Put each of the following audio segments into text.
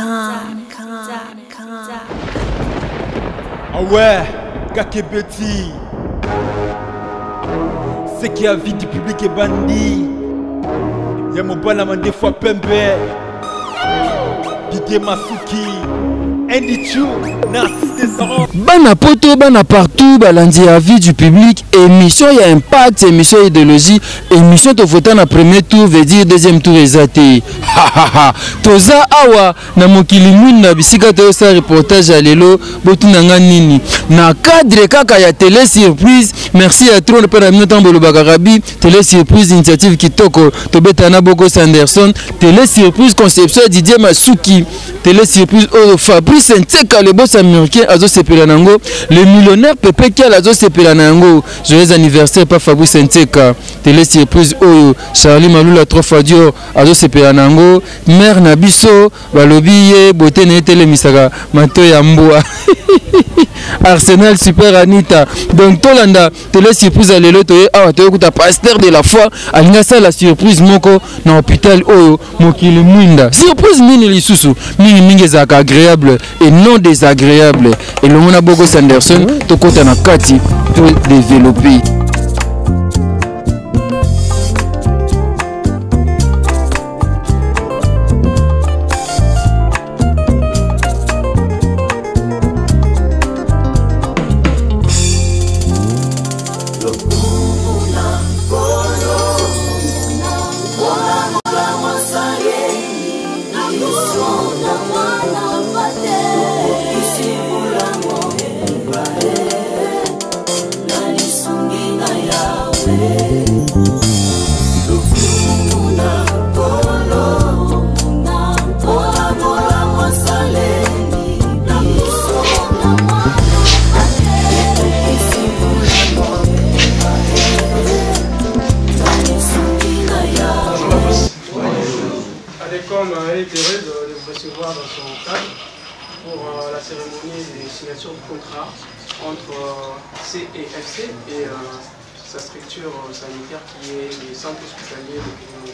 Ah ouais, Kakebeti. C'est qui a vie du public et bandit. Y'a mon balama des fois Pembe. Didier Masuki. Andy Chou, Narcisse Desarons. Bana poto, bana partout, balandi à vie du public. Émission, il y a impact, émission idéologie. Émission de voter dans premier tour, veut dire deuxième tour exaté. Ha ha ha. Toza awa, na mokili mwina bisika to sa reportage à lelo, botu nanga nini. Na cadre kaka ya télé surprise. Merci à trop le père Aminata Mbolo Bakarabi. Télé surprise initiative Kitoko, Tobetana Boko Sanderson. Télé surprise conception Didier Masuki. Télé surprise Fabrice Nteka, le boss américain Azo Sepelanango. Le millionnaire Pepe Kial Azo Sepelanango. Joyeux anniversaire par Fabrice Nteka. Télé surprise Oyo Charlie Maloula Trofadio Azo Sepelanango. Mère Nabiso Balobiye Botene Télé Misaka Mato Yamboa. Arsenal Super Anita. Donc Tolanda télé surprise à l'élo toye awa toye kuta pasteur de la foi alinga ça la surprise moko na hôpital Oyo mokili mwinda. Surprise nini lisusu mingi mingi za agréable et non désagréable. Et le mona Boko Sanderson to kota na kati to développer. Elle est heureuse de vous recevoir dans son cadre pour la cérémonie de signature du contrat entre CEFC et sa structure sanitaire qui est le centre hospitalier de Kémy.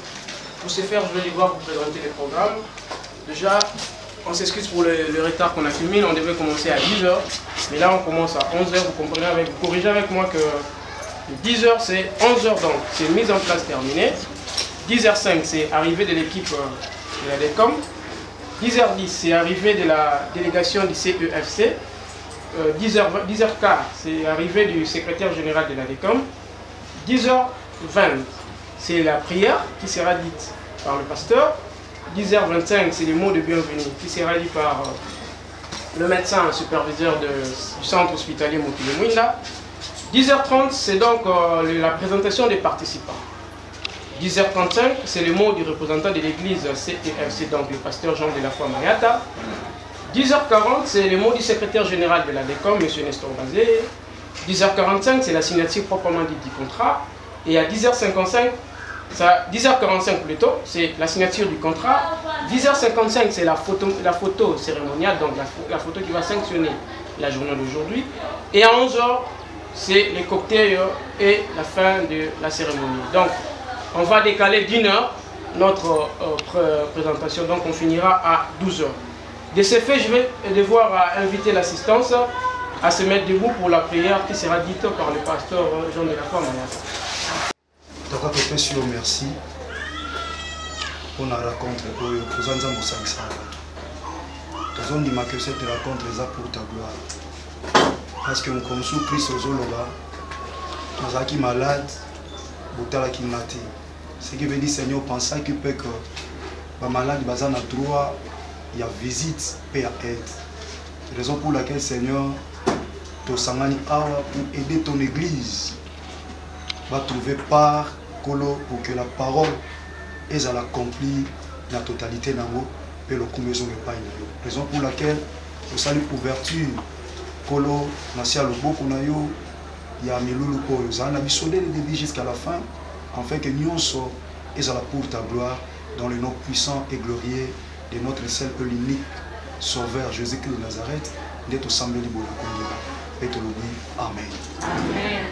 Pour ce faire, je vais devoir vous présenter les programmes. Déjà, on s'excuse pour le retard qu'on a filmé, on devait commencer à 10h, mais là on commence à 11h, vous comprenez avec, vous corrigez avec moi que 10h c'est 11h donc, c'est mise en place terminée. 10h05 c'est arrivée de l'équipe de la DECOM. 10h10 c'est arrivée de la délégation du CEFC. 10h15 c'est arrivée du secrétaire général de la DECOM. 10h20 c'est la prière qui sera dite par le pasteur. 10h25 c'est les mots de bienvenue qui sera dit par le médecin superviseur du centre hospitalier Mokili Mwinda. 10h30 c'est donc la présentation des participants. 10h35, c'est le mot du représentant de l'église CEFC, donc le pasteur Jean de la Foi Mayata. 10h40, c'est le mot du secrétaire général de la DECOM, M. Nestor Bazé. 10h45, c'est la signature proprement dite du contrat. Et à 10h55, 10h45 plutôt, c'est la signature du contrat. 10h55, c'est la photo cérémoniale, donc la photo qui va sanctionner la journée d'aujourd'hui. Et à 11h, c'est les cocktails et la fin de la cérémonie. Donc, on va décaler d'1 heure notre présentation, donc on finira à 12h. De ce fait, je vais devoir inviter l'assistance à se mettre debout pour la prière qui sera dite par le pasteur Jean de la Foi Mayata. Donc, merci pour la rencontre. Nous avons que cette rencontre est pour ta gloire. Parce que nous sommes Christ aux Oloba, nous sommes malades, nous sommes matés. Ce qui veut dire, Seigneur, pensez que les malades ont droit à la visite et à aide. Raison pour laquelle, Seigneur, tu s'engagnes pour aider ton église à trouver part pour que la parole est accomplie dans la totalité de et le combien de paille. Raison pour laquelle, tu salues l'ouverture pour le il y a Milulu pour nous. On a bisodé le début jusqu'à la fin. Afin que nous soyons pour ta gloire dans le nom puissant et glorieux de notre seul et l'unique Sauveur Jésus-Christ de Nazareth, d'être au semble du bon et te Amen. Amen.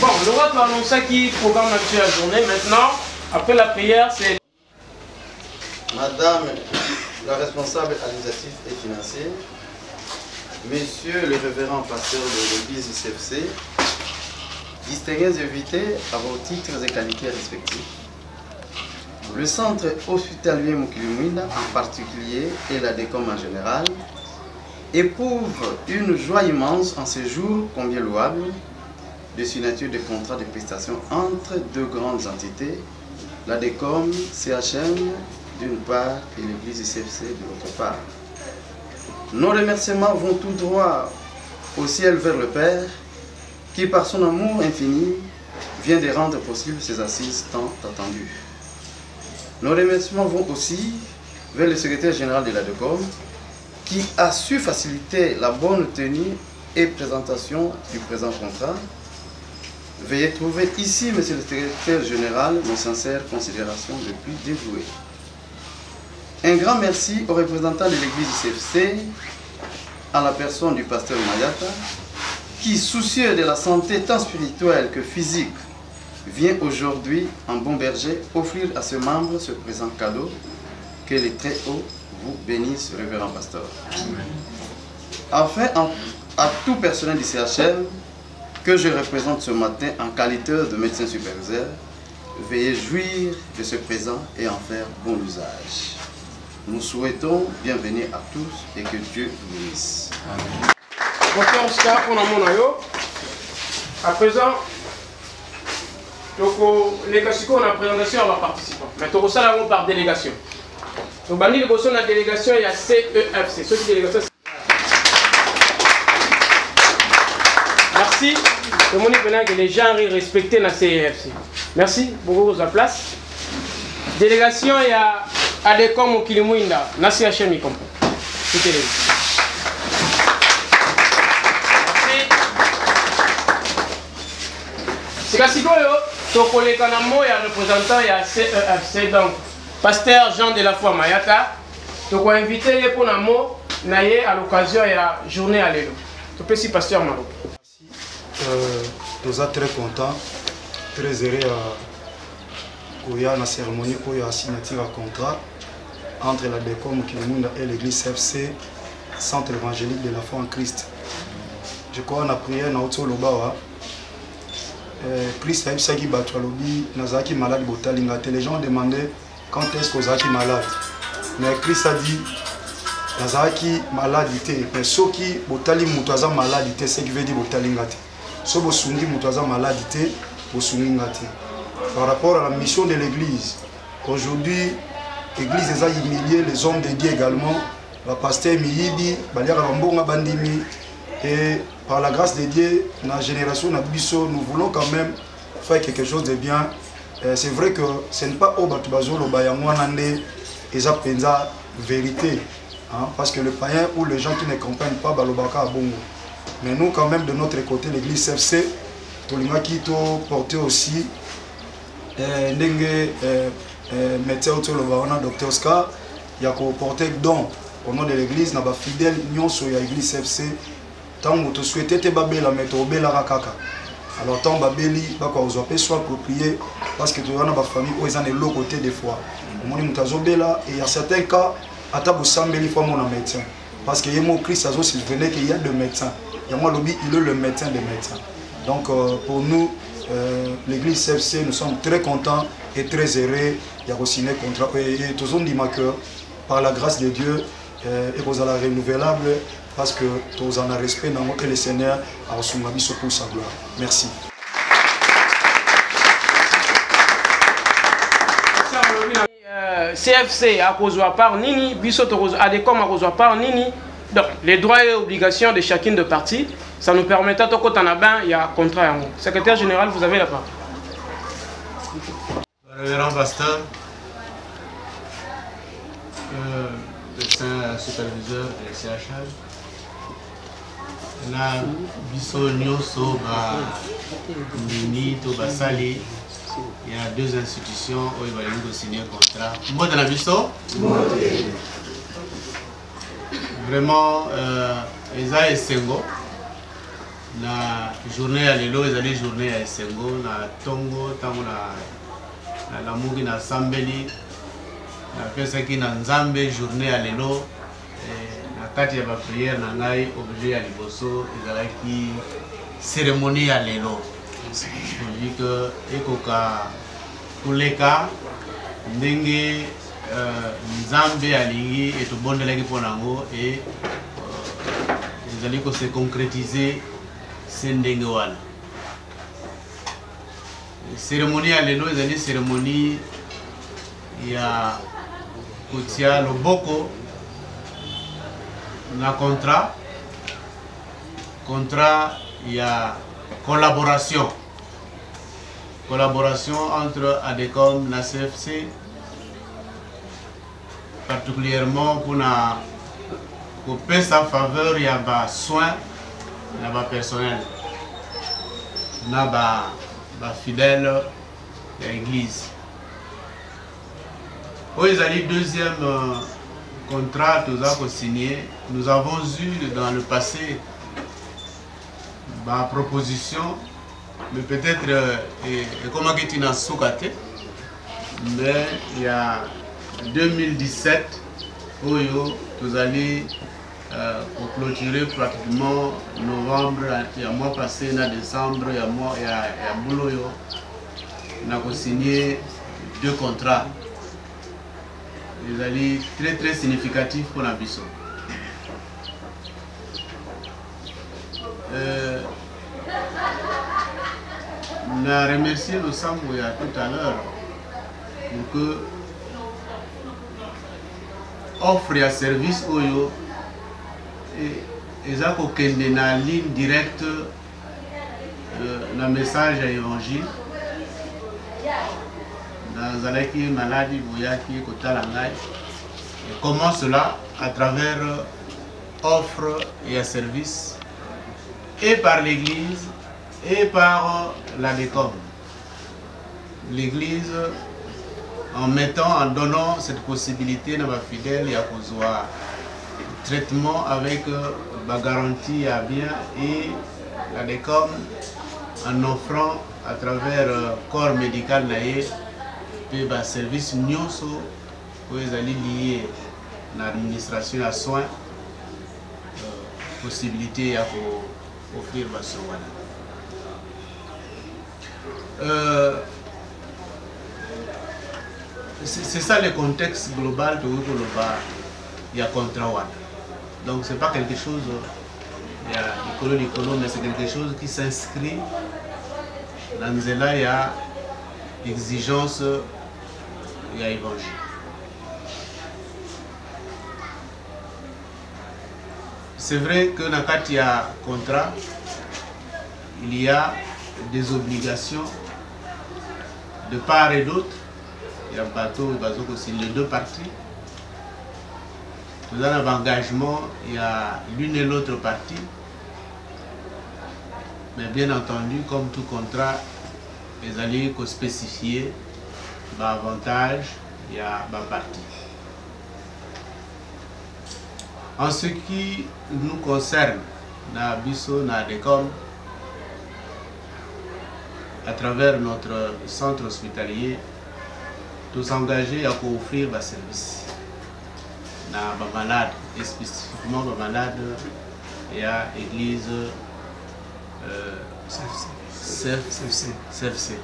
Bon, le roi va annoncer qui programme actuel la journée. Maintenant, après la prière, c'est Madame la responsable administrative et financière, Monsieur le révérend pasteur de l'église du CFC, distingués invités à vos titres et qualités respectifs, le centre hospitalier Mukilimwinda en particulier et la DECOM en général éprouvent une joie immense en ce jour combien louable de signature de contrats de prestation entre deux grandes entités, la DECOM CHM d'une part et l'église du CFC de l'autre part. Nos remerciements vont tout droit au ciel vers le Père qui par son amour infini vient de rendre possible ces assises tant attendues. Nos remerciements vont aussi vers le secrétaire général de la DECOM qui a su faciliter la bonne tenue et présentation du présent contrat. Veuillez trouver ici, Monsieur le secrétaire général, nos sincères considérations les plus dévouées. Un grand merci aux représentants de l'église du CFC, à la personne du pasteur Mayata, qui, soucieux de la santé tant spirituelle que physique, vient aujourd'hui en bon berger offrir à ce membre ce présent cadeau. Que les très hauts vous bénissent, révérend pasteur. Enfin, à tout personnel du CHM que je représente ce matin en qualité de médecin superviseur, veuillez jouir de ce présent et en faire bon usage. Nous souhaitons bienvenue à tous et que Dieu vous bénisse. À présent, les on a présentation à la participants. Mais tout ça par délégation. Donc, la délégation, il y a CEFC. Ceux qui délégation. Merci. Le monde est que les gens respectent la CEFC. Merci beaucoup pour la place. Délégation, il y a ADECOM Mukilimwinda, na CHM Merci. C'est que si vous avez un représentant, il y a CEFC, donc pasteur Jean de la Foi Mayata, tu as invité les pour l'amo à l'occasion de la journée à l'élo. Tu peux si pasteur Maro. Nous sommes très contents, très heureux qu'il y a une cérémonie pour la signature de contrat entre la DECOM Mukilimwinda et l'église CFC, Centre évangélique de la foi en Christ. Je crois qu'on a prié dans le Lobawa. Christ a dit que malade. Les gens demandaient quand est-ce que vous êtes malade. Mais Christ a dit que vous êtes malade. Mais ceux qui sont malades, c'est ce qui veut dire que vous êtes malade. Ceux qui sont malades, vous êtes malade. Par rapport à la mission de l'église, aujourd'hui, l'église a humilié les hommes de Dieu également. Le pasteur Miyidi, Bandimi, et par la grâce de Dieu, dans la génération Nabiso, nous voulons quand même faire quelque chose de bien. C'est vrai que ce n'est pas au Batubazo, le Bayamouanande, et ça pensa vérité. Parce que le païen ou les gens qui ne comprennent pas, Balobaka à Bongo. Mais nous, quand même, de notre côté, l'église CFC, Tolima Kito portait aussi médecin le docteur Oscar, il y a porté don au nom de l'église, n'a pas fidèle, nous sommes l'église CFC. Tant que tu souhaites te babela mettre au bela rakaka. Alors tant babeli ba quoi soit approprié parce que tu as une famille où ils ont l'autre côté des fois. Mon mutazo bela et il y a certains cas à tabu sambeli fois mon médecin parce que yemo Christ azo s'il venait qu'il y a deux médecins. Il y a moi lobby il est le médecin des médecins. Donc pour nous l'église CFC nous sommes très contents et très heureux. Il y a aussi un contrat et tous on dit que par la grâce de Dieu et vous allez renouvelable. Parce que tous en a respect dans que le Seigneur a reçu ma vie pour sa gloire. Merci. CFC a causé par Nini, Bissot ADECOM a causé par Nini. Donc, les droits et obligations de chacune de parties, ça nous permettra de côté il y a un contrat. Secrétaire général, vous avez la parole. Révérend pasteur, médecin superviseur de CHM. Na biso nyoso ba nini to basali, il y a deux institutions où il va signer un contrat. Moi de la biso vraiment eza esengo na journée à lelo ezali journée à esengo na tongo tango na lamugi na sambeli fait ce qui na nzambe journée à l'élo na kati ya ba prière na ngai objet ya liboso ezalaki cérémonie à l'élo vu que ekoka kuleka ndenge nzambe alingi etobondelaki mpona yango e ezali kose concrétiser se ndenge wana. Cérémonie ya lelo ezali cérémonie ya kotia loboko na contrat ya collaboration entre ADECOM na CFC, particulièrement pour na kopesa faveur ya ba soins na ba personnel na ba fidèle de l'église. Le deuxième contrat que nous avons signé, nous avons eu dans le passé ma proposition, mais peut-être comment que tu n'as soukaté, mais il y a 2017, nous allons pour clôturer pratiquement novembre, il y a mois passé, il y a décembre, il y a boulot, on a signé 2 contrats. Ils allaient très significatifs pour la mission. On a remercié le Sambouya tout à l'heure pour que offre un service Oyo et ça kokende na ligne directe na message à évangile dans Alaki maladie Boyaki Kotalangai. Et comment cela à travers offre et un service et par l'église et par l'ADECOM. L'église en donnant cette possibilité à nos fidèles et à Kozoa traitement avec la garantie à bien et l'ADECOM en offrant à travers le corps médical naïe et le service nyonso pour les alliés liés à l'administration à soins possibilité à offrir les soins. C'est ça le contexte global de il y a contrat. Donc ce n'est pas quelque chose, il y a l'écolo, mais c'est quelque chose qui s'inscrit dans cela, il y a exigence, il y a évangile. C'est vrai que dans il y a contrat, il y a des obligations de part et d'autre. Il y a un bateau aussi les deux parties. Dans un engagement, il y a l'une et l'autre partie. Mais bien entendu, comme tout contrat, les alliés qu'on spécifier l'avantage, il y a ma partie. En ce qui nous concerne, na biso na ADECOM, à travers notre centre hospitalier, tous engagés à offrir des services. Na malade, et spécifiquement les malades, il y a l'église CFC.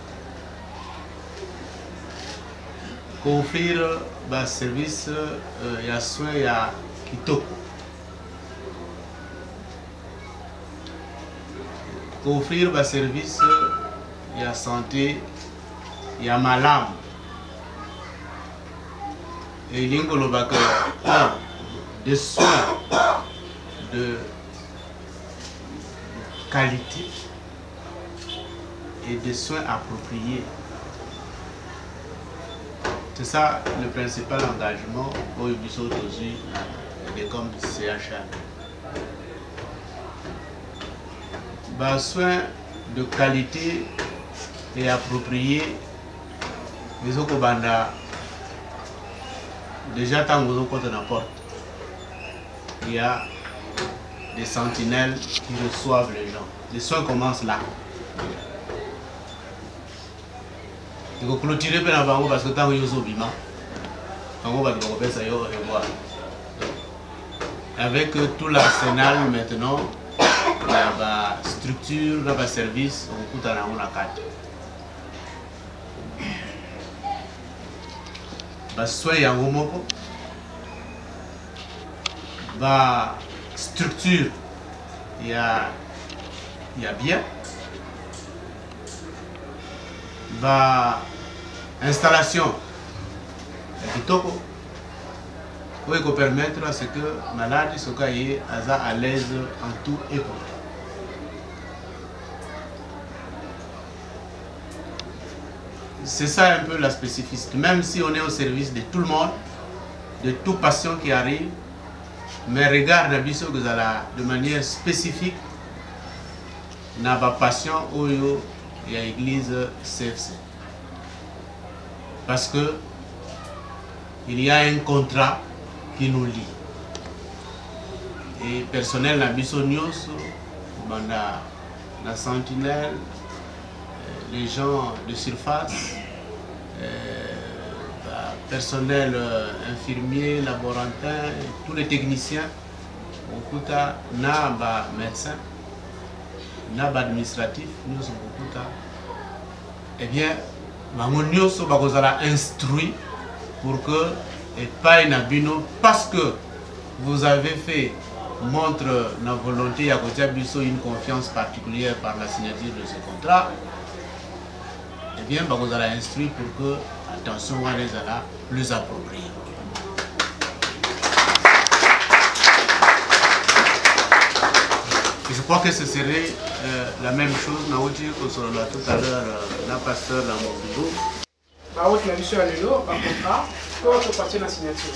Pour offrir des services, il y a soins, il y a Kitoko. Pour offrir des services, il y a santé, il y a malam. Et il y a des soins de qualité et des soins appropriés. C'est ça le principal engagement pour le bureau aujourd'hui comme CHA. Des soins de qualité et appropriés, les Okobanda. Déjà, tant que vous avez la porte, il y a des sentinelles qui reçoivent les gens. Les soins commencent là. Il faut clôturer parce que tant que vous avez Avec tout l'arsenal maintenant, la structure, le service, on coûte à la 4. Soit yangomoko, structure, il y a bien, installation, il faut permettre à ce que les malades soient à l'aise en tout et pour tout. C'est ça un peu la spécificité. Même si on est au service de tout le monde, de tout patient qui arrive, mais regarde de manière spécifique na ba patient oyo ya église CFC. Parce que il y a un contrat qui nous lie. Et personnel na biso nyonso banda la sentinelle, les gens de surface, personnel infirmier, laborantin, tous les techniciens, on coûte na ba médecin, na ba administratif, nous sommes beaucoup. Eh bien, nous sommes instruits pour que et pas une abino parce que vous avez fait montre la volonté à côté de une confiance particulière par la signature de ce contrat. Eh bien, vous allez instruire pour que attention à les ala plus appropriée. Et je crois que ce serait la même chose que sur tout à l'heure la pasteur dans mon bureau. Par contre, la mission à l'élo, par contrat, quand on passe la signature.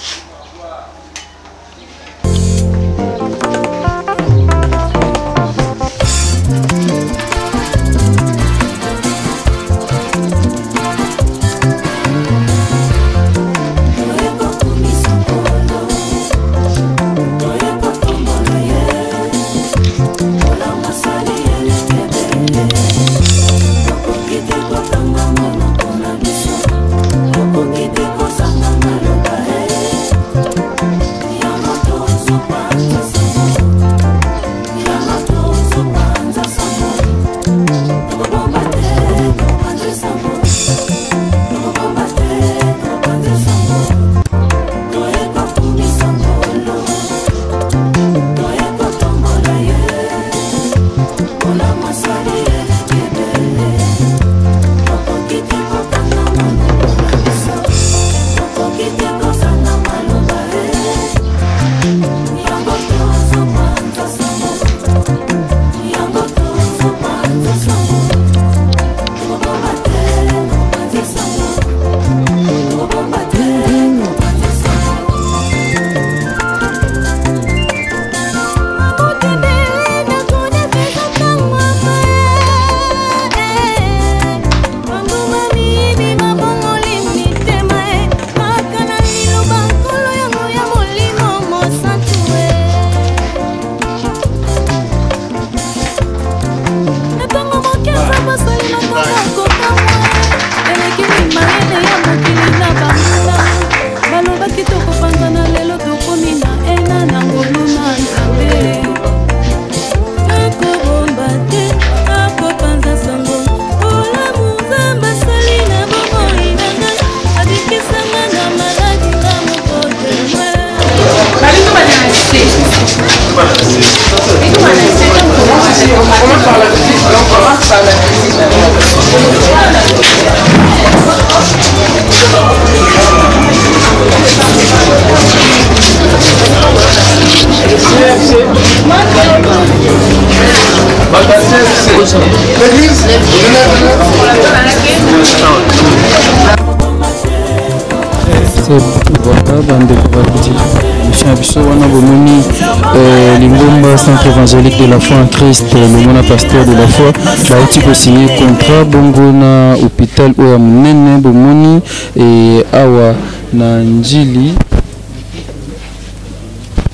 Centre évangélique de la foi en Christ, le mona pasteur de la foi, bauti ko signé contrat bongo na hôpital oya munene bomoni et awa na njili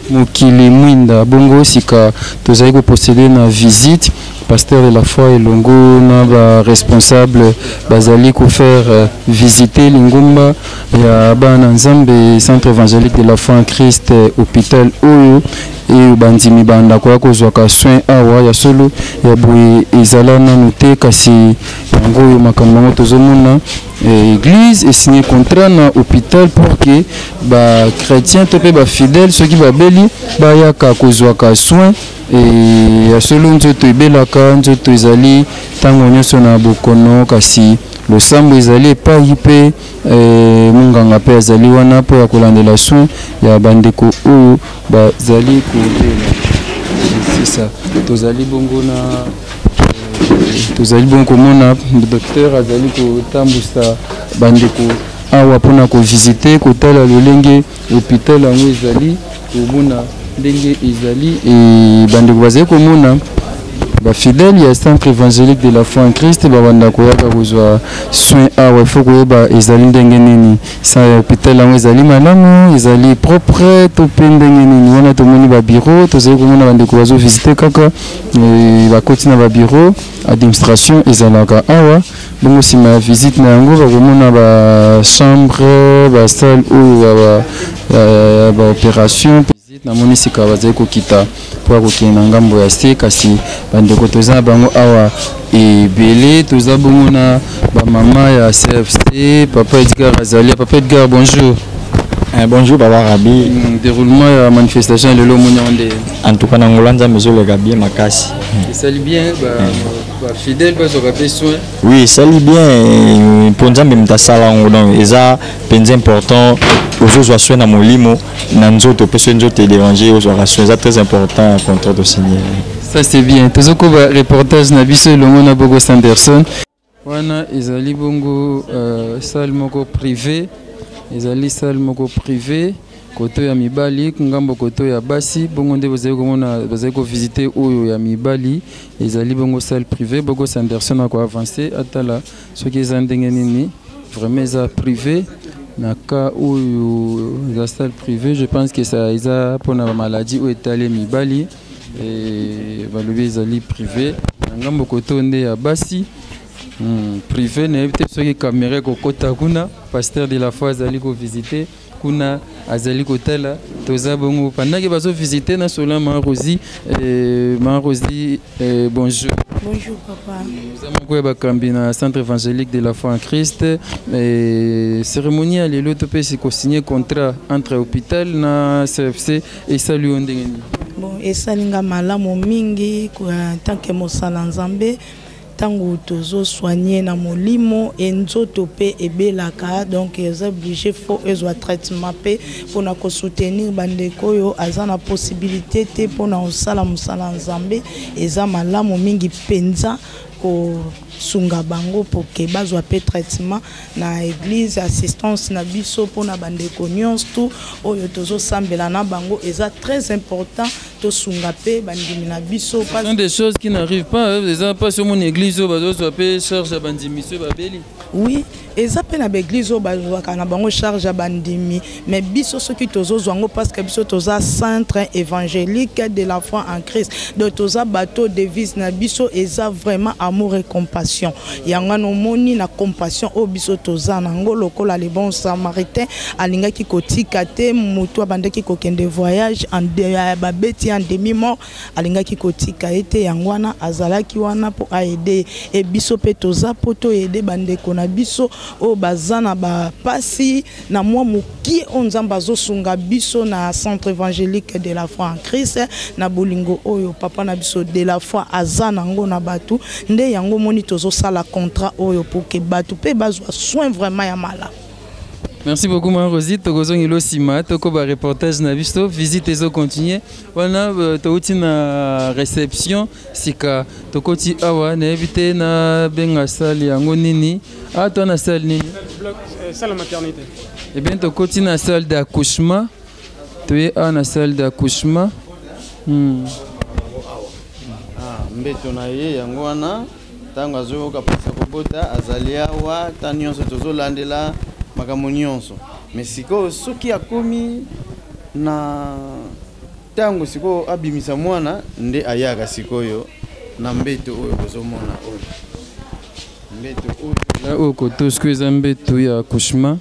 mokili mwinda bongo sika tozali ko procéder na visite pasteur de la foi elongo na ba responsable bazali ko faire visiter lingumba ya bana nzambe centre évangélique de la foi en Christ hôpital oyo et bandimi banda kwa kozwaka soin awa ya solo ya boye ezala nanu te kasi yango oyo makambo yango tozomona église et signé contrat na hôpital pour que ba chrétien to pe ba fidèle ceux qui ba beli ba yaka kozwaka soin et ya solo nzoto ebelaka nzoto ezali tango nyonso na bokono kasi losambo ezali epai mpe munganga mpe azali wana mpo ya kolandela soin ya bandeko oyo bazali kobela c'est ça tozali bongo na tozali bongo komona docteur azali kotambusa bandeko awa mpona kovisite kotala lolenge hôpital yango ezali komona ndenge ezali e bandeko bazali komona ba fidèle ya centre évangélique de la foi en Christ babanda koyaka kozwa soin awa faut koyeba ezali ndenge nini sa hôpital yango ezali malamu ezali propre to pe ndenge nini wana tomoni ba bureau tozali komona bandeko bazo visiter kaka bakoti na ba bureau administration ezalaka awa bongo sima ya visite na yango bakomona ba chambre ba salle oyo ba opération na moni sika bazali kokita po kokina ngambo ya se kasi bandeko toza bango awa ebele toza bongo na ba mama ya CFC papa Edgar Azalia papa Edgar bonjour. Bonjour Baba Rabi. Déroulement la manifestation de l'homme en tout cas na ngolanda mezo le gabi makasi. Ça lit bien ba fidèle ba zo rapé soin. Oui, ça lit bien pour nzambe mtasala ngolon eza penza important ozo soin na molimo na nzoto peso nzoto déranger ozo soin c'est très important contre de Seigneur. Ça c'est bien. Tozoko ba reportage na biso longo na Bogo Sanderson. Wana ezali bongo salle moko privé. Ezali salle moko privé koto ya mibali ngambo koto ya basi bongo nde bazali komona bazali ko visiter oyo ya mibali ezali bongo salle privé Bogo Sanderson ko avancer atala soki eza ndenge nini vraiment eza privé na ka oyo la salle privée je pense que ça eza pona ba maladie ou étalé mibali et balobi ezali privé ngambo koto nde ya basi privé na éviter ceux qui caméra kokota kuna pasteur de la foi azali ko visiter kuna azali kotala toza bongo pendant que bazo visiter na sola Marosi bonjour. Bonjour papa. Nous avons quoi bakambi na centre évangélique de la foi en Christ cérémonie à lelo to pe ko signer contrat entre hôpital na CFC et salut ondengeni. Bon et salinga malamu mingi tant que mosala nzambe tango tozo soigner na molimo enzoto pe ebelaka donc ils obligé faut ezwa traitement pe pour na ko soutenir bandeko yo azana possibilité te pour na osala musala nzambe eza malamu mingi penza ko sunga bango pour que bazwa pe traitement na église assistance na biso pour na bandeko nyonso tout oyo tozo sambela na bango eza très important to sunga pe bandimi na biso pas des choses qui n'arrivent pas les pas sur mon église bazo pe charge ya bandimi so babeli oui eza pe na église bazwa kana bango charge ya bandimi mais biso soki tozo zwango parce que biso toza centre évangélique de la foi en Christ donc toza bateau devise na biso eza vraiment amour et compassion yanga no moni na compassion o biso toza na ngolo kola les bons samaritains alinga ki kotika te mutu abandeki kokende voyage en babeti en demi mort alinga ki kotika ete yangwana azalaki wana pour aider et biso pe toza poto aider bandeko na biso o bazana ba pasi na mwa muki onzamba zo sunga biso na centre évangélique de la foi en Christ na bolingo oyo papa na biso de la foi azana ngo na batu nde yango moni tozo sala contrat oyo pour que batu pe bazwa soin vraiment ya mala. Merci beaucoup Marosi tokozongi lo sima toko ba reportage na biso visite ezo continuer wana touti na réception sika tokoti awa na éviter na benga salle yango nini to na salle nini salle maternité et bien tokoti na salle d'accouchement tu na salle d'accouchement mbeto na ye yango wana tango azoyoka pasa kobota azali awa ta nyonso tozolandela makambo nyonso mais sikoyo soki akomi na ntango siko abimisa mwana nde ayaka sikoyo na mbeto oyo bozomona oyo mbeto oyo oyo kotosko eza mbeto ya accouchement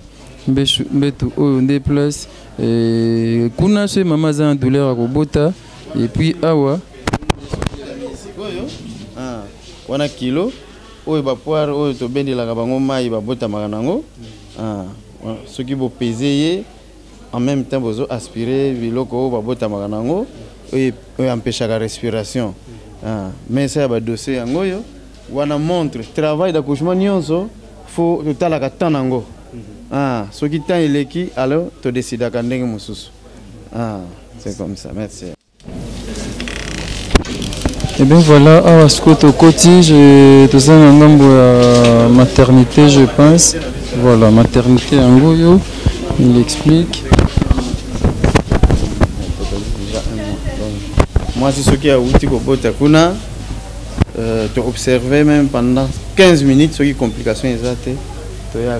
mbeto oyo nde place kuna so mama aza na douleur ya kobota et puis awa sikoyo wana kilo oyo bapoire oyo tobendelaka bango mai babotamaka nango soki bopese ye en même temps bozo aspirer biloko oyo babotamaka nango oyo empêchaka respiration mais ça ba dossier yango yo wana montre travail d'accouchement nyonso faut totalaka temps nango soki temps eleki alors to décidaka ndenge mosusu c'est comme ça. Merci. Et bien voilà, à Scoto Koti, j'ai tout ça dans maternité, je pense. Voilà, maternité en Goyo, il explique. Moi, c'est ce qui a outil pour Botakuna. Tu observes même pendant 15 minutes ce qui complication exacte. Tu as un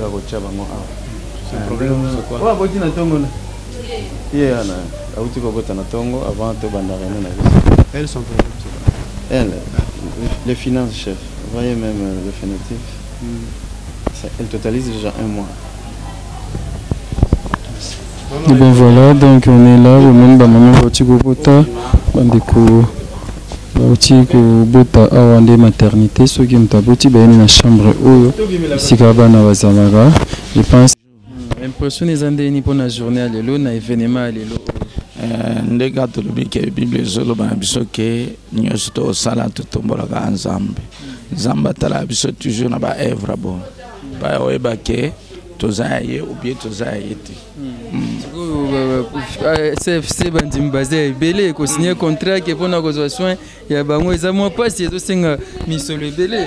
problème. Elles sont elle, les finances chef, voyez même le phénotype, elle totalise déjà 1 mois. Et bien voilà, donc on est là, au monde maman Bautiko Bota, Bandeko Bautiko Bota Awande maternité, ceux qui ont abouti dans la chambre où Sikabana Wazamaga, je pense. L'impression des Andéni pour la journée à l'élo, na événement à l'élo. Ndega tolobike Bible zoloba na biso ke nyonso to sala to tombolaka Nzambe. Nzambe tala biso toujours na ba œuvre bon. Ba oyeba ke tozaye ou bien tozaye te. CFC bandim basé belé ko signer contrat ke pona ko soin ya bango eza mo passe to singa misolo belé.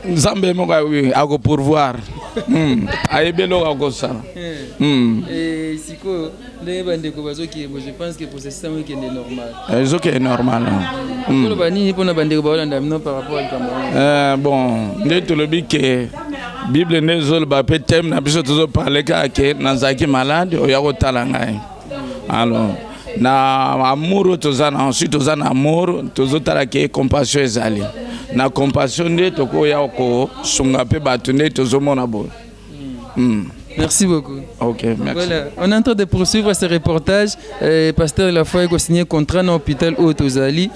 Nzambe mo ga oui ako pourvoir. Ayebelo ako sala. Et siko je pense que pour ce système est normal. C'est normal. Par rapport à Cameroun. Bon, tout le but que Bible ne zol ba petem na biso toujours parler que nazaki malade oyako talangai. Alors na amour tozana ensuite tozana amour tozotala ke compassion ezali. Na compassion ne toko yako sunga pe batune tozomona bo. Merci beaucoup. Ok, merci. Voilà, on est en train de poursuivre ce reportage. Pasteur de la foi a signé un contrat dans l'hôpital Haute-Ozali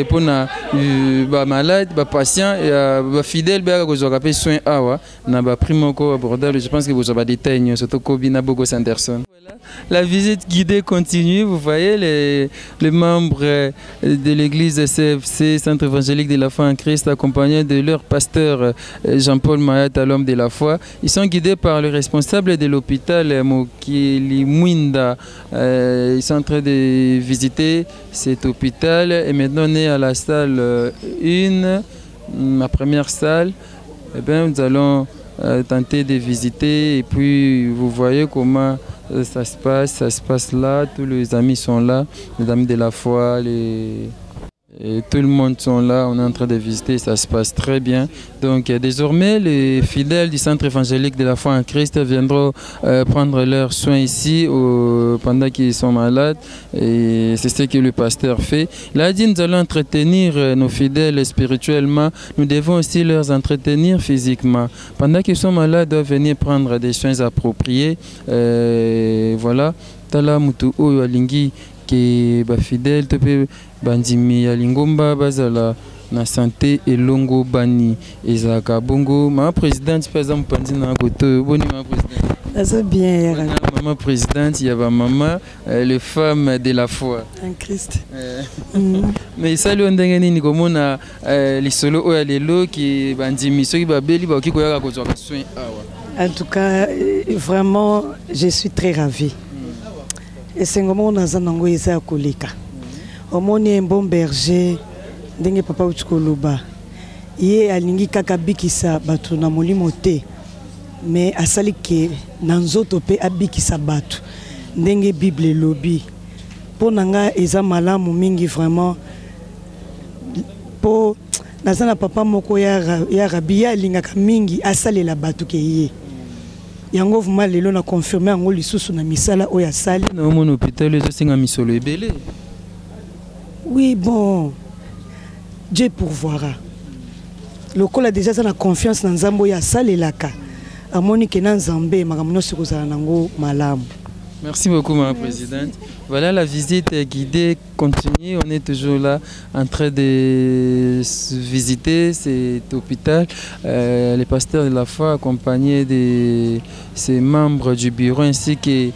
pour les malades, les patients et les fidèles qui ont soin à primo abordable. Je pense que vous avez des détails surtout Kobina Bogos Anderson. Voilà. La visite guidée continue. Vous voyez les membres de l'église CFC, Centre évangélique de la foi en Christ, accompagnés de leur pasteur Jean-Paul Mayat, l'homme de la foi. Ils sont guidés par le responsable de l'hôpital Mokili Mwinda. Ils sont en train de visiter cet hôpital et maintenant on est à la salle 1, ma première salle. Et bien, nous allons tenter de visiter et puis vous voyez comment ça se passe là, tous les amis sont là, les amis de la foi, et tout le monde sont là, on est en train de visiter, ça se passe très bien. Donc désormais, les fidèles du centre évangélique de la foi en Christ viendront prendre leurs soins ici pendant qu'ils sont malades. Et c'est ce que le pasteur fait. Il a dit nous allons entretenir nos fidèles spirituellement, nous devons aussi les entretenir physiquement. Pendant qu'ils sont malades, ils doivent venir prendre des soins appropriés. Voilà. Tala mutu oyo alingi ke ba fidèle tope bandimi ya lingomba bazala na santé elongo bani ezaka bongo ma présidente par exemple pandi na koto boni ma présidente ça bien maman présidente il y a ba maman les femmes de la foi en Christ mais ça lui ndenge nini komona lisolo oyo lelo ki bandimi soki babeli ba ki koyaka kozwa soin awa. En tout cas vraiment je suis très ravie. Et c'est comme on a zanango isa koleka. Omoni un bon berger ndenge papa uchikoloba. Ye alingi kaka bikisa batu na molimo te. Mais asali ke nanzoto pe abikisa batu. Ndenge Bible lobi. Po nanga eza malamu mingi vraiment. Po nazana papa moko ya rabi ya lingaka mingi asali la batu ke ye. Yango vuma lelo na confirmer yango lisusu na misala oya sali na mon hôpital ezo singa misolo ebele Oui, bon, Dieu pourvoira. Le col a déjà la confiance dans Zambo ya salelaka. Amoni ke na Nzambe makamno sikozala nango malamu. Merci beaucoup, Madame la Présidente. Voilà, la visite est guidée, continue. On est toujours là en train de visiter cet hôpital. Les pasteurs de la foi accompagnés de ses membres du bureau ainsi que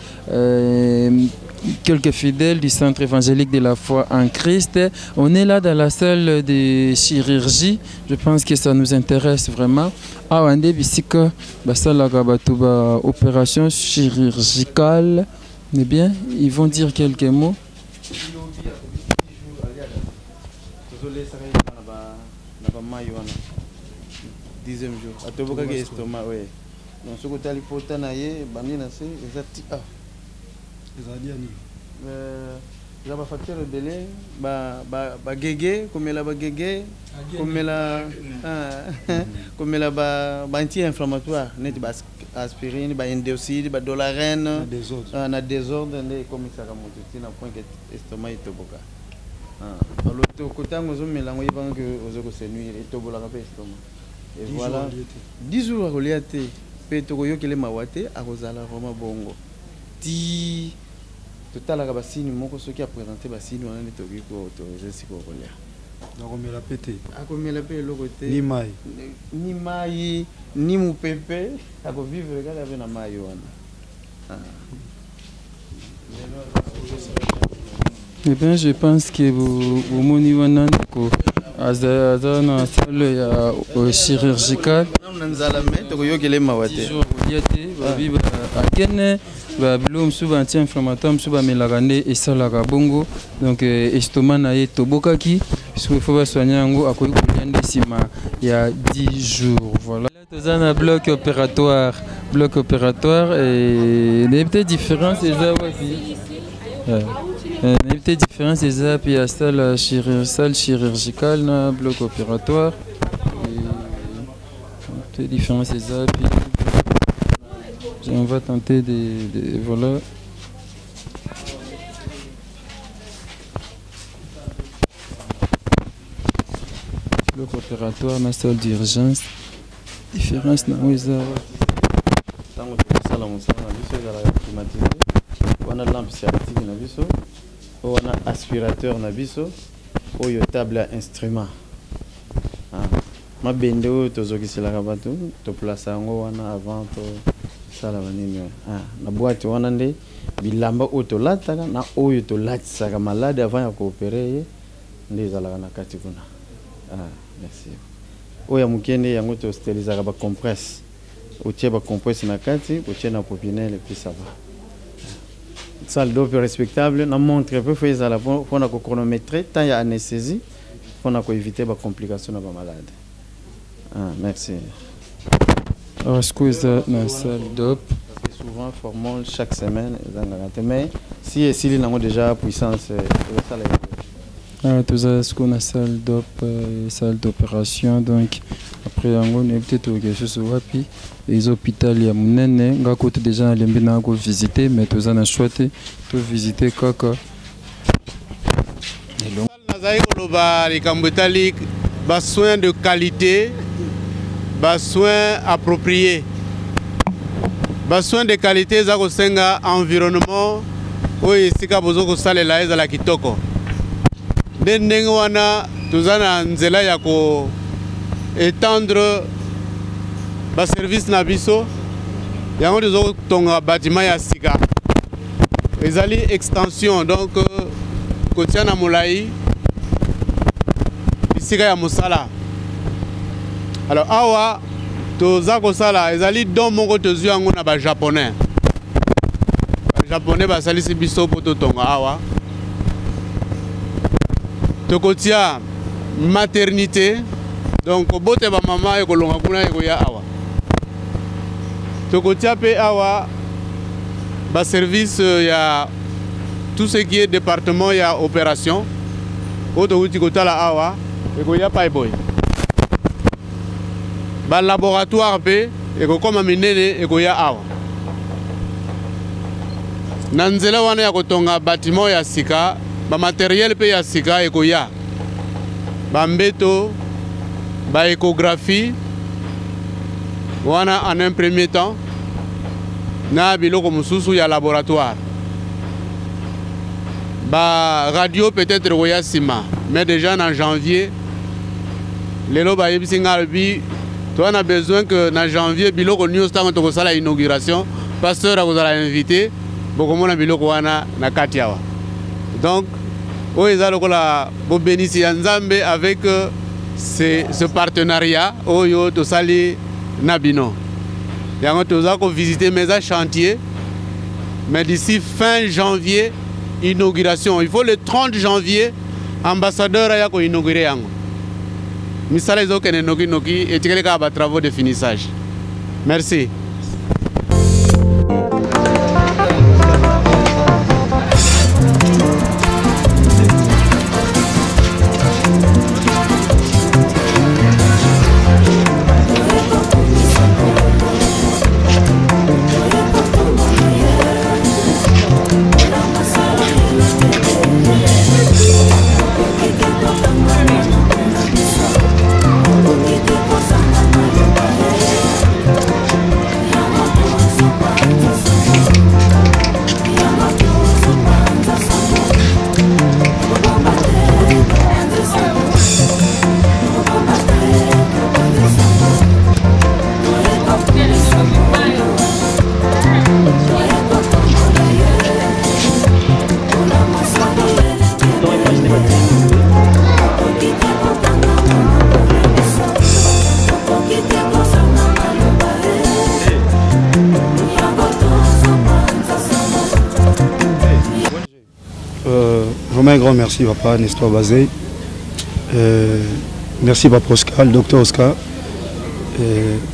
quelques fidèles du centre évangélique de la foi en Christ. On est là dans la salle de chirurgie. Je pense que ça nous intéresse vraiment. Awande bisika basala kabatuba opération chirurgicale. Mais bien, ils vont dire quelques mots. Dixième jour. Atoboka ke estomac ouais. Donc ce côté alipota na ye bandi na se ezati ah. Ezali ani. La facture de délai ba gege komela ba gege komela komela ba anti-inflammatoire net ba aspirine ba indocide ba dolarène na désordre ndé komisa ka motuti na point que estomac itoboka alors kotango zo melango yebanga que ozoko se nuire itobola ka estomac et voilà 10 jours reliate pe to koyokele mawate akozala vraiment bongo ti total la bassine moko soki a présenté bassine wana ne toki ko autoriser siko kolia donc on met la pété akomela pe le côté ni mai ni mupepe ako vivre kala avec na mai wana Eh bien, je pense que vous moni wana ko azana salle ya chirurgicale nanzala me to koyokele mawate yate babiba akene babilo msuba anti-inflammatoire msuba melagane esalaka bongo donc estomac na ye tobokaki puisque faut pas soigner yango akoki kolia nde nsima ya 10 jours. Voilà, toza na bloc opératoire et des petites différences eza wapi des petites différences eza puis ya salle chirurgicale na bloc opératoire et des différences eza puis on va tenter de voilà. Bloc opératoire, ma salle d'urgence. Différence na weza. Tango sala musala na biso za climatisé. On a lampe sciatique na biso. On a aspirateur na biso. Oyo table à instrument. Ma bendo tozokisela kabatu to place yango wana avant to sala banini na boîte wana nde bilamba oto lataka na oyo to latisaka malade avant ya coopérer nde zalaka na kati kuna merci oya mukende yango to stérilisaka ba compresse otie ba compresse na kati otie na popinelle et puis ça va salle d'opération respectable na montre peu fait za la pour na chronométrer temps ya anesthésie pour na éviter ba complications na ba malade merci. Alors, est-ce que vous avez une salle d'op? Souvent, formons chaque semaine. Mais si il y a déjà puissance, tout ça, est-ce qu'on a salle d'op, salle d'opération? Donc, après, on a peut-être quelque chose puis les hôpitaux, il y a mon on a côté déjà les gens qui visiter, mais tout ça, on a choisi de visiter Kaka. Les soins de qualité. Soins appropriés. Soins de qualité za kosenga environnement oyo esika bozo kosalela ezala kitoko. Ndenge wana tozana nzela ya ko étendre ba service na biso yango tozo tonga bâtiment ya sika. Ezali extension donc kotia na molai bisika ya mosala. Alors awa toza kosala ezali don moko tozwi yango na ba japonais. Ba japonais basalisi biso po totonga awa. Tokotia maternité donc bote ba mama ekolonga kuna ekoya awa. Tokotia pe awa ba service ya tout ce qui est département ya opération. Oto uti kotala awa ekoya pai boy. Ba laboratoire pe eko koma minene eko ya awa na nzela wana ya kotonga bâtiment ya sika ba matériel pe ya sika ekoya ba mbeto ba échographie wana en un premier temps na biloko mususu ya laboratoire ba radio peut-être koya sima mais déjà en janvier lelo ba yebisi ngalbi to on a besoin que en janvier biloko news tango to sala inauguration pasteur a kozala invité bokomona biloko wana na kati awa donc oyo lokola bo bénisi ya Nzambe avec ce partenariat oyo to sali nabino yango toza ko visiter mes chantiers mais d'ici fin janvier inauguration il faut le 30 janvier ambassadeur ya ko inaugurer yango misala ezokene noki noki etikeleka ba travaux de finissage. Merci. Vraiment un grand merci papa Nestor Bazé. Merci papa Oscar, le docteur Oscar.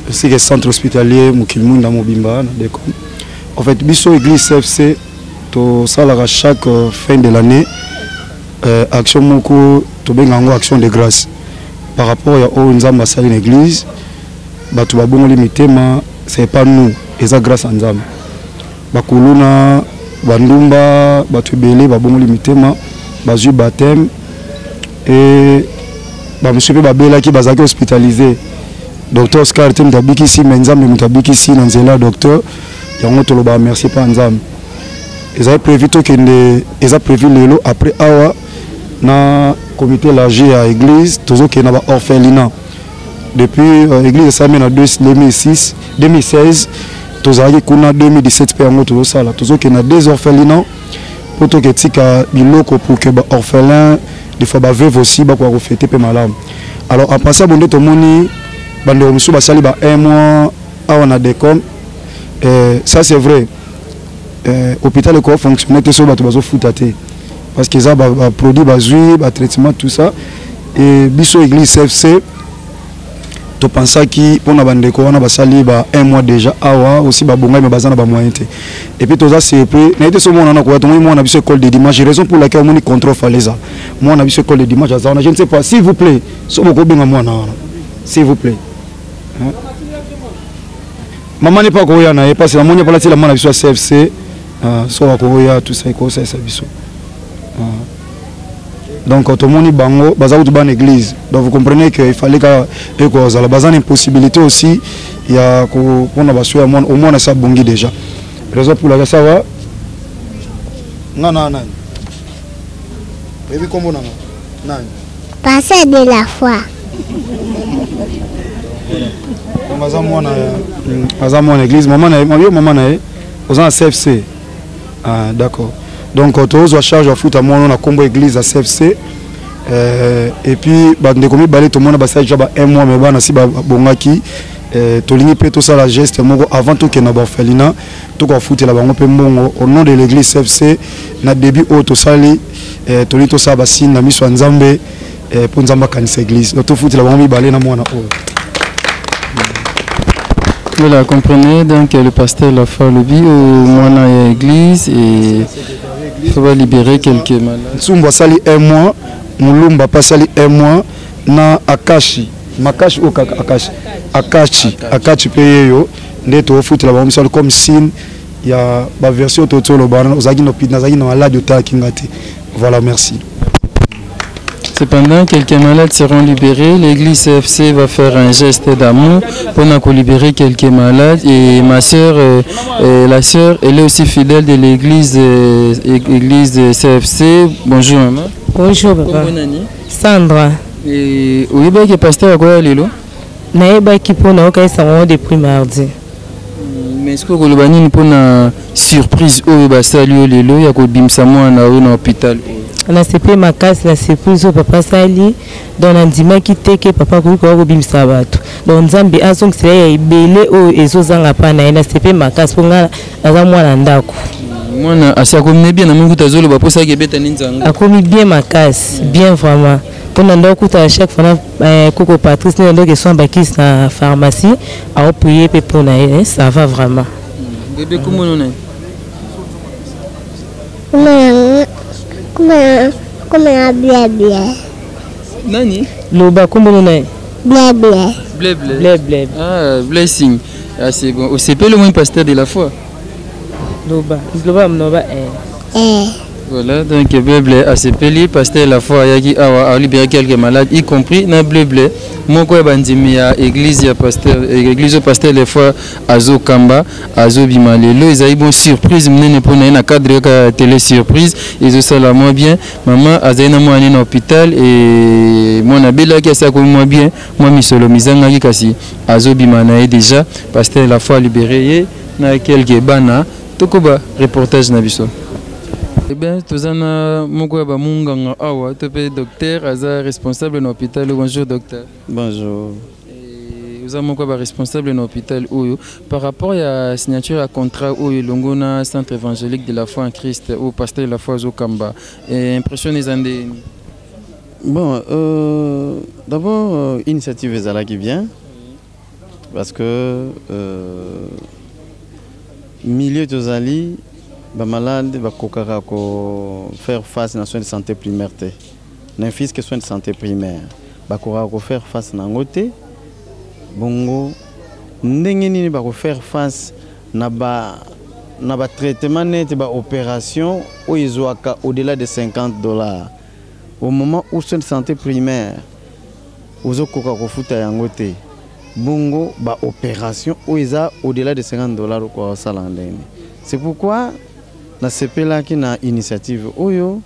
C'est le centre hospitalier Mukilmunda Mobimba. En fait, Bisso Église CFC, to salara chaque fin de l'année action moko to bengango action de grâce par rapport à Nzamba sali l'église. Batu babongo limitema, c'est pas nous, et ça grâce à Nzamba. Bakuluna bandumba batu belé babongo limitema. Bazu baptême et monsieur Babela qui est hospitalisé. Docteur Oscar était mutabiki ici, mais Nzambe mutabiki ici, Nanzela docteur. Yango toloba merci pas Nzambe. Ils avaient prévu tout qu'ils ont prévu l'élo après awa na comité élargi à l'église, toujours qu'il y a un orphelinat. Depuis l'église ça mène en 2016, tous avons eu 2017 pour nous toujours ça là, toujours qu'il y a deux orphelinats. Pour que biloko pour que les orphelins des fois veuves aussi ba ko fêter pe malam. Alors en passant bonde to moni bande monsieur basali ba un mois on a des comme ça c'est vrai. Hôpital ko fonctionner que so ba to bazo futaté parce que ça ba produit ba jus ba traitement tout ça et biso église CFC to pensa qui pour na bande ko on a basali ba un mois déjà awa aussi ba bonga mais bazana ba moyen et puis tout ça c'est peu na été so mon na ko to moi na biso école de dimanche raison pour laquelle on contrôle falaisa moi na biso école de dimanche ça je ne sais pas s'il vous plaît so ko benga moi na s'il vous plaît maman n'est pas ko ya na parce que la monia pas la mana biso CFC so ko ya tout ça ko ça biso donc tout le monde est bango bazao de ban église donc vous comprenez qu'il fallait que ça la bazane impossibilité aussi il y a qu'on a besoin au moins ça bongi déjà raison pour laquelle ça va non baby comment non passer de la foi bazamo en église maman na aux en CFC d'accord. Donc, on a charge à foot à moi, on a combo église à CFC. Et puis, tout le monde a passé un mois, mais on a aussi bongaki. Tolini peut tout ça la geste avant tout qu'il y ait un orphelinat. Tout le foot là-bas, au nom de l'église CFC, na début auto sali, tolini tout ça bassin, na mis sur Nzambe pour Nzamba kanisa église. Donc tout foot là-bas, on balé na moi na. Voilà, comprenez donc le pasteur la foi le bi au mois église et il faut libérer quelques malades. Tsumba sali un mois, Mulumba pas sali un mois na Akashi, Makashi ou Akashi paye yo, neto foot là-bas, on comme signe il y a la version totolo bana ozaki no pitna zaki na malade otala kingati. Voilà, merci. Cependant, quelques malades seront libérés. L'église CFC va faire un geste d'amour pour libérer quelques malades. Et ma soeur, la soeur, elle est aussi fidèle de l'église de CFC. Bonjour maman. Bonjour papa. Sandra. Et oui, bah, qui est pasteur à quoi Lilo? Naïba qui pour nous quand ils depuis mardi. Mais est-ce que vous avez une surprise au Bassalio Lilo? Il y a quoi bimsamo na hôpital? Na CP Makas la surprise au papa Sali dans l'andima qui teke papa ko bimsa bato. Donc Nzambe azong c'est belé o ezozanga pana na CP Makas pour nga aza mwana ndako. Mwana asiakomne bien na mungu tazolo ba posa ke beta ninzanga. Akomi bien Makas, bien vraiment. Pour ndako ta chaque fois Coco Patrice ndako ke son bakis na pharmacie a prier pour na ça va vraiment. Bébé comment on est? Comment blé. Nani? Loba comment on est? Blé. Ah, blessing. Ah, c'est bon. C'est pas le moins pasteur de la foi. Loba. Voilà, donc blé, ACP, pasteur de la foi, il a libéré quelques malades, y compris dans blé. Moi, je bandimi à l'église au pasteur de foi Azo Kamba, Azo Bimalelo. Ils ont eu une surprise, ils ont un cadre de télé surprise. Ils ont ça moi bien. Maman a eu un hôpital et mon abela qui a ça comme moi bien. Moi, Misolo Mizanga qui kasi Azo Bimanae déjà, pasteur de la foi libéré. Il y a quelques bana. Tokoba, reportage Nabiso. Eh bien, Tozana Mokouaba Munganga Awa, docteur, Aza responsable de l'hôpital. Bonjour docteur. Bonjour. Vous avez Mokouaba responsable de l'hôpital Oyo. Par rapport à la signature à contrat Oyo, Longona, centre évangélique de la foi en Christ, ou pasteur de la foi Zokamba, impression des Andés. Bon, d'abord, initiative Zala qui vient, parce que milieu de Zali, les malades vont faire face aux soins de santé primaire. Les fils qui soins de santé primaire vont faire face à l'angoté. Bongo, n'engeni vont faire face à traitement net, opération au-delà de $50. Au moment où soins de santé primaire, vous avez fait l'angoté. Bongo, opération au-delà de $50 au Salandene. C'est pourquoi na CPLA qui na initiative oyo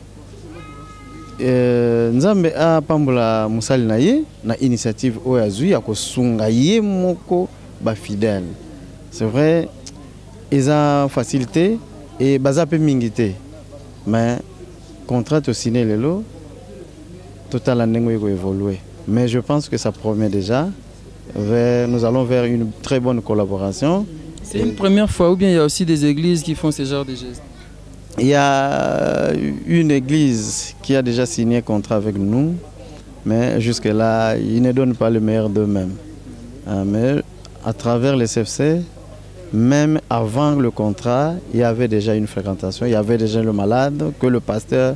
nzambe a pambola musali na ye na initiative oyo azui ya kosunga ye moko ba fidèle. C'est vrai ils ont facilité et baza pe mingité mais contrat to signé lelo total ndengo yeko évoluer mais je pense que ça promet déjà nous allons vers une très bonne collaboration. C'est une première fois ou bien il y a aussi des églises qui font ce genre de gestes? Il y a une église qui a déjà signé un contrat avec nous, mais jusque-là, ils ne donnent pas le meilleur d'eux-mêmes. Mais à travers les CFC, même avant le contrat, il y avait déjà une fréquentation, il y avait déjà le malade que le pasteur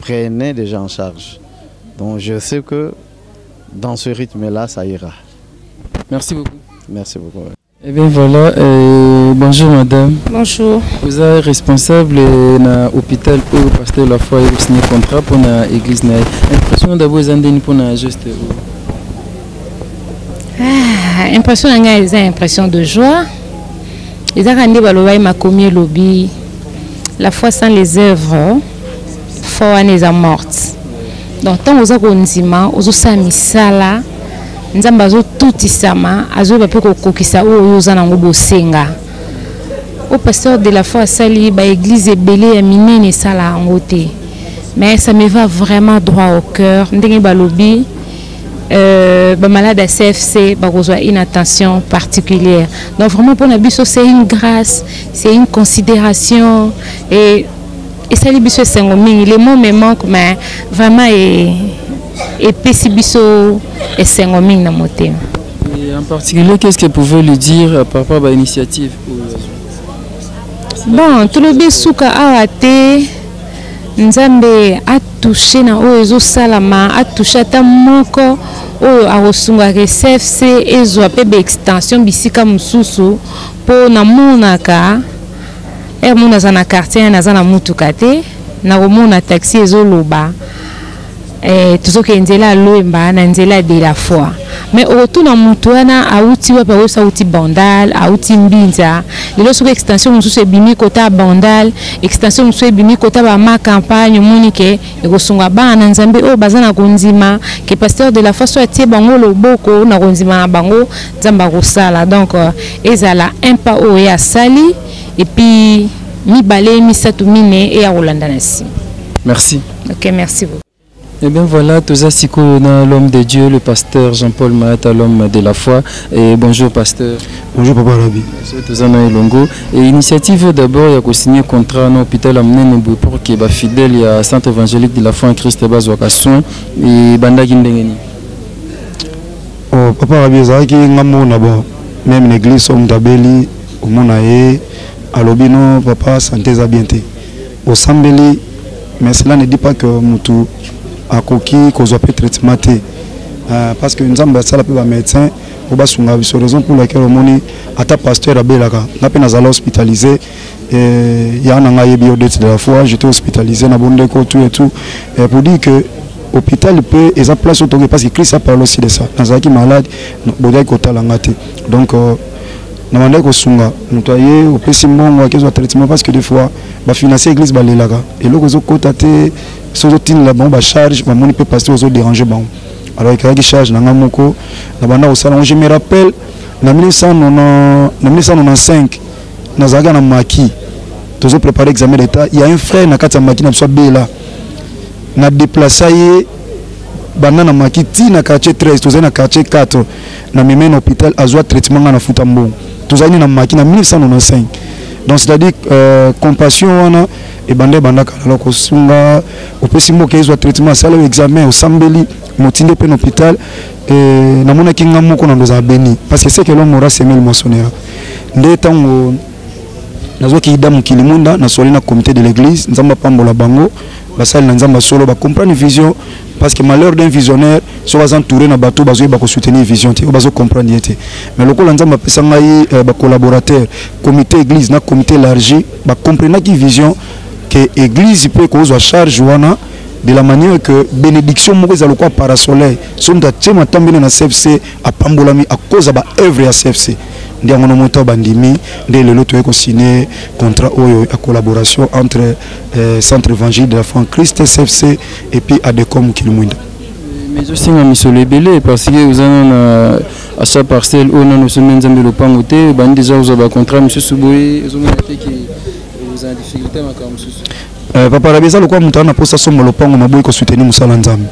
prenait déjà en charge. Donc je sais que dans ce rythme-là, ça ira. Merci beaucoup. Merci beaucoup. Eh bien voilà, bonjour madame. Bonjour. Vous êtes responsable de l'hôpital où pasteur la foi a signé un contrat pour l'église. Impression d'abord pour la geste. Impression impression de joie. Les arrêtés m'a commis lobby. La foi sans les œuvres, foi n'est pas morte. Donc tant vous avez un zima, vous avez misala. Nzamba zo tutisama azo ba peko kokisa o yozana ngo senga au pasteur de la foi sali ba église belé ya minene sala ngote mais ça me va vraiment droit au cœur ndenge ba lobi ba malade à CFC ba kozwa une attention particulière donc vraiment pour nabiso c'est une grâce c'est une considération et ça libiso sengo mingi les mots me manquent mais vraiment et Pessibiso et Sengoming na moté. Et en particulier, qu'est-ce que vous pouvez lui dire par rapport à l'initiative? Bon, tout le bisouka a été Nzambe a touché na ozo salama a touché ta moko o a resunga CFC ezo apebe extension bisika mususu po na monaka mona za na quartier na za na mutukate na komona taxi ezoloba tozokenzela loemba na nzela de la foi mais otuna mutu wana auti wapi aweso auti bandal auti mbinza lelo soki extension mosusu ebimi kota bandal extension mosusu ebimi kota bama campagne omoni ke ekosunga bana na nzambe oyo baza na kondima ke pasteur de la foi so atie bango loboko na kondima na bango nzambe akosala donc ezala un pas oyo ye asali epuis mibale misato mine e akolanda na nsima. Merci. Ok, merci beaucoup. Eh bien voilà, tous l'homme de Dieu, le pasteur Jean-Paul Maata, l'homme de la foi. Et bonjour pasteur. Bonjour Papa Rabi. Tous Longo. Et initiative d'abord, il y a signé contrat à l'hôpital Amnen pour que les fidèles, il y a centre évangélique de la foi en Christ Bazouaka soin et Banda Gindengeni. Oh Papa Rabi, Zaki Ngamo d'abord, même l'église Somme Tabeli, au Monae, à l'Obino, Papa Santé Zabienté. Au Sambeli, mais cela ne dit pas que Moutou a coquille qu'on soit traitement parce que nous avons un médecin c'est la raison pour laquelle on a ta pasteur à Belaka n'a pas hospitalisé il y a un aïe de la foi j'étais hospitalisé na bonde tout et tout pour dire que l'hôpital peut et sa place autour parce que Christ a parlé aussi de ça dans un qui malade bodai kota langate donc na mande ko sunga mtoye au pessimon qui soit traitement parce que des fois ba financer l'église balelaka et loko zo kota te sozotine la bombe charge ma moni peut passer aux autres déranger bon alors il y a qui charge nanga moko na banda au salon je me rappelle na 1995 na zaga na maki tozo préparer examen d'état il y a un frère na kata maki na soit bela na déplacer banda na maki ti na quartier 13 tozo na quartier 4 na même hôpital azwa traitement na futambo tozo na maki na 1995 donc c'est-à-dire compassion wana et bande bandaka alors ko sunga au pesimo ke zo traitement ça le examen au sambeli motinde pe hôpital et na mona kinga moko na ndoza beni parce que c'est que l'homme aura semé le moissonneur ndetango nazo ki damu kilimunda na soli na comité de l'église nzamba pambola bango basali na nzamba solo ba comprendre vision parce que malheur d'un visionnaire so va s'entourer na bateau bazo ba ko soutenir vision te bazo comprendre yete mais loko la nzamba pesa ngai ba collaborateur comité église na comité élargi ba comprendre qui vision que l'église peut cause charge wana de la manière que bénédiction moko za lokwa parasoleil sonda tema tambene na CFC a pambolami à cause ba œuvre à CFC ndi ngono moto bandimi ndi lelo to ko signer contrat oyo à collaboration entre centre évangile de la foi en Christ CFC et puis ADECOM Kilimwinda. Mais aussi na misolo ebele parce que vous en à chaque parcelle on a nous sommes nzambe lopango te bandi déjà vous avez contrat monsieur Suboye vous avez difficulté à Papa Rabeza le quoi mutana posa somo lopango maboyi ko soutenir musala nzambe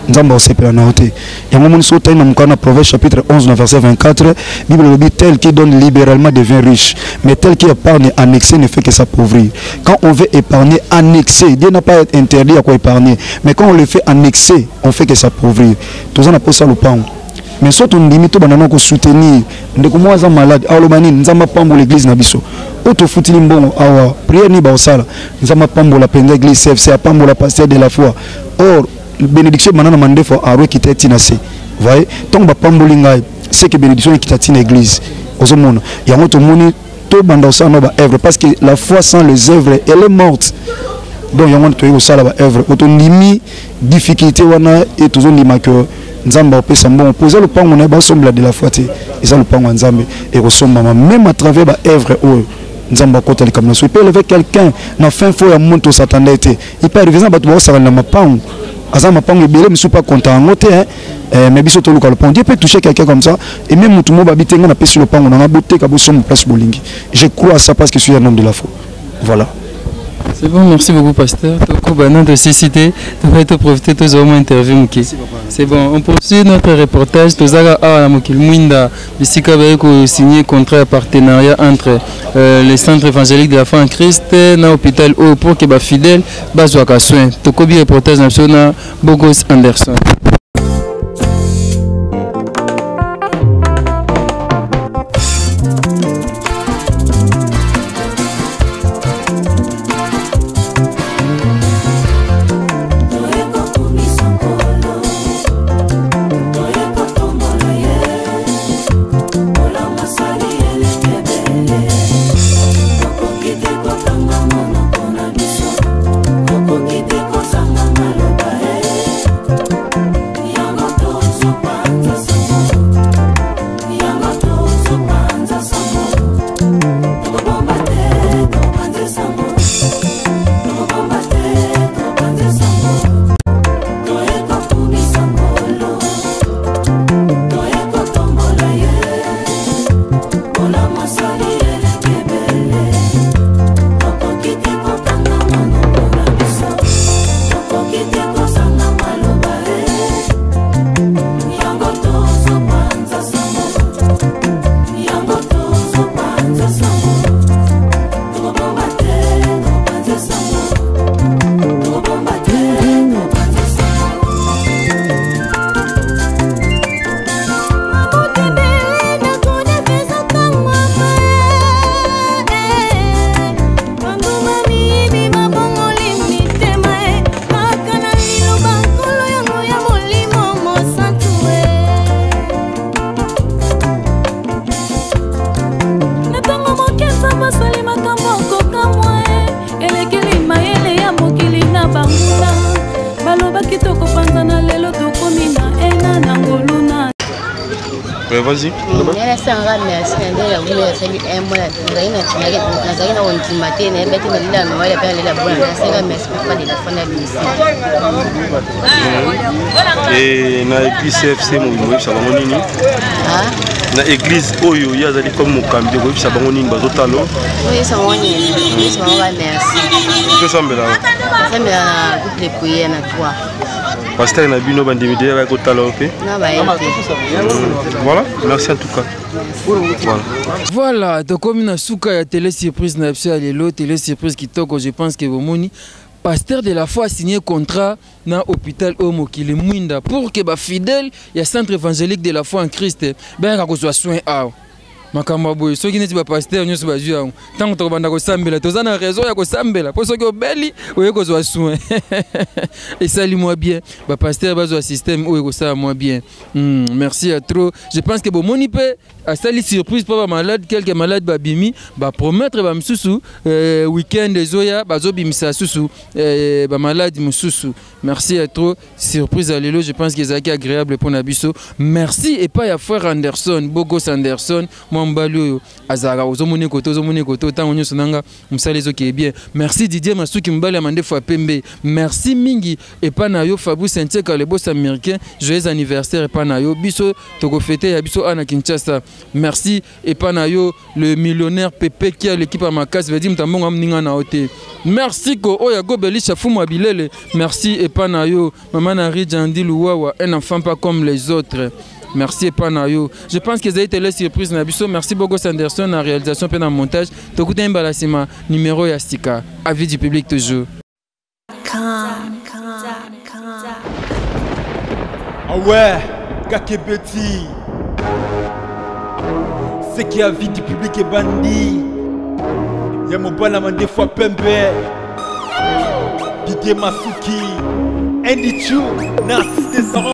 nzambe osepela na ote yango moni so taina mukana Proverbe chapitre 11 verset 24 Bible le dit tel qui donne libéralement devient riche mais tel qui épargne annexé ne fait que s'appauvrir. Quand on veut épargner annexé, Dieu n'a pas interdit à quoi épargner mais quand on le fait annexé on fait que s'appauvrir. Tous en a posa lopango mais surtout on limite banana ko soutenir ndeko mwaza malade alo banini nzamba pambo l'église na biso auto futili mbongo awa prière ni ba osala nzamba pambo la penza église CFC a pambo la pasteur de la foi or bénédiction banana mandefo aro kitati na se voyez donc ba pambo lingai c'est que bénédiction kitati na église ozomona yango to moni to banda osala ba œuvre parce que la foi sans les œuvres elle est morte donc yango to osala ba œuvre auto limi difficulté wana et toujours lima que nzamba opesa mbongo poser le pango na ba sombla de la foi te eza le pango nzambe et resomba même à travers ba œuvre o nzamba kota le kamna so peut lever quelqu'un na fin fo ya monto s'attendait te il peut arriver ba to ça na mapango asa mapango ebele misu pas content ngote mais biso to luka le pango Dieu peut toucher quelqu'un comme ça et même mutu mo ba bitenga na pesi le pango na boté ka bo somme place bolingi je crois à ça parce que je suis un homme de la foi voilà. C'est bon, merci beaucoup, pasteur. Toko Banan de CCT, tu vas te profiter de ton interview. C'est bon, on poursuit notre reportage. Tozaga a Mokilmwinda, Bissika Bayeko signé contrat de partenariat entre les centres évangéliques de la foi en Christ et l'hôpital O pour que les fidèles soient soins. Toko bi reportage national Bogos Anderson. balobaki tokopanzana lelo tokomi na ena na ngoluna. Ouais, vas-y. Merci encore, merci. Et na église CFC mo ça va nini? Na église oyo ya zali comme mokambi ko ça va nini bazotalo? Oui, ça va nini. Ça va merci. Que ça me là? Ça me là groupe de prière na toi. Pasteur na bino bandimide va ko talo OK? Voilà, merci en tout cas. Voilà, donc comme une souka ya télé surprise na psia lelo télé surprise qui toko je pense que bomoni pasteur de la foi a signé contrat dans l'hôpital Omokili Mwinda pour que ba fidèle ya centre évangélique de la foi en Christ ben ka ko soit soin a makambo boy soki neti ba pasteur nyoso ba jua tant to banda ko sambela to zana raison ya ko sambela po soki obeli oye ko soit soin et ça lui moi bien ba pasteur ba zo système oye ko ça moi bien merci à trop je pense que bon moni pe a sali surprise pour ba malade quelques malades ba bimi ba promettre ba msusu week-end zoya ba zo bimisa susu ba malade msusu merci à trop surprise à lelo je pense que c'est agréable pour Nabiso merci et pas ya frère Anderson Bogos Anderson Mbalo azara ozomone koto tango nyoso nanga musale zo ki bien merci Didier Masuki mbali amande fois pembe merci mingi et pas na yo Fabrice Sentieka le boss américain joyeux anniversaire et pas na yo biso toko fêter ya biso ana Kinshasa merci et pas na yo le millionnaire Pepe qui a l'équipe à Makasi veut dire mtambonga mninga na hote merci ko oya gobeli chafumo abilele merci et pas na yo maman Nari Jandi Luwawa un enfant pas comme les autres. Merci Panayo. Je pense que ça a été la surprise Nabiso. Merci beaucoup Sanderson en réalisation et en montage. Tokuta Mbalasima numéro Yastika. Avis du public toujours. Ah ouais, Kakebeti. C'est qui avis du public est bandit. Y'a mon balaman des fois pembe. Didier Masuki. Andy Chou. Narcisse des